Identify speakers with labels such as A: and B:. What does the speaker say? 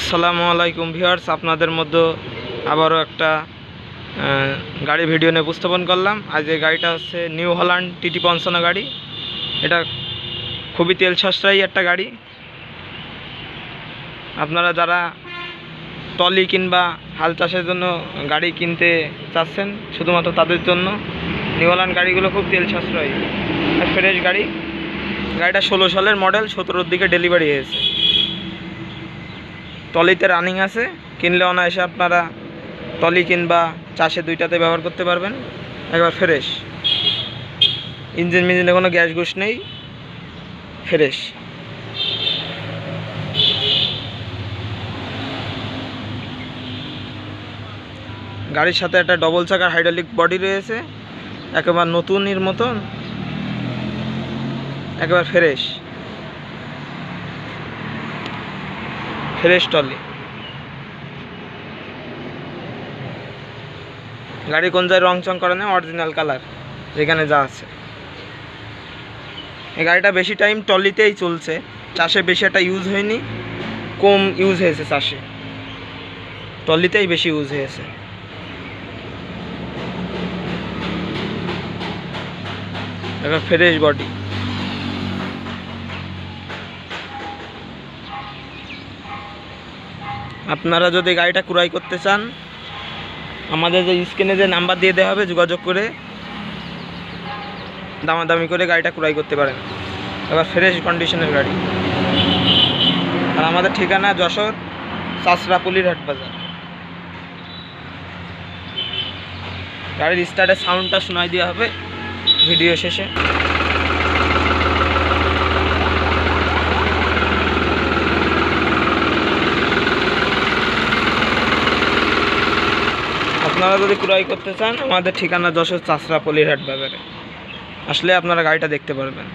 A: আসসালামু আলাইকুম ভিউয়ার্স, আপনাদের মধ্যে আবারও একটা গাড়ি ভিডিও নিয়ে উপস্থাপন করলাম। আজ এই গাড়িটা হচ্ছে নিউ হল্যান্ড TT55 গাড়ি। এটা খুবই তেল সাশ্রয়ী একটা গাড়ি। আপনারা যারা ট্রলি কিংবা হাল চাষের জন্য গাড়ি কিনতে চাচ্ছেন, শুধুমাত্র তাদের জন্য নিউ হল্যান্ড গাড়িগুলো খুব তেল সাশ্রয়ী, ফ্রেশ গাড়ি। গাড়িটা 16 সালের মডেল, 17-র দিকে ডেলিভারি হয়েছে। ট্রলিতে রানিং আছে, কিনলে অনায়াসে আপনারা ট্রলি কিংবা চাষে দুইটাতে ব্যবহার করতে পারবেন। একবার ফ্রেশ, ইঞ্জিনে কোনো গ্যাস ঘুষ নেই, ফ্রেশ। গাড়ির সাথে একটা ডবল চাকার হাইড্রোলিক বডি রয়েছে, একেবারে নতুনের মতন, একেবারে ফ্রেশ ট্রলি। গাড়ি কোন জায়গায় রং চং করে না, অরিজিনাল কালার যেখানে যা আছে। এই গাড়িটা বেশি টাইম ট্রলিতেই চলছে, চাষে বেশি একটা ইউজ হয়নি, কম ইউজ হয়েছে চাষে, ট্রলিতেই বেশি ইউজ হয়েছে। এবার ফ্রেশ বডি। আপনারা যদি গাড়িটা ক্রয় করতে চান, আমাদের যে স্ক্রিনে যে নাম্বার দিয়ে দেওয়া হবে, যোগাযোগ করে দামাদামি করে গাড়িটা ক্রয় করতে পারেন। এবার ফ্রেশ কন্ডিশনের গাড়ি। আর আমাদের ঠিকানা যশোর চাষরাপুলির হাট বাজার। গাড়ির স্টার্টের সাউন্ডটা শোনাই দেওয়া হবে ভিডিও শেষে। আপনারা যদি ক্রয় করতে চান, আমাদের ঠিকানা যশোর চাষরাপুলির হাট বাজারে আসলে আপনারা গাড়িটা দেখতে পারবেন।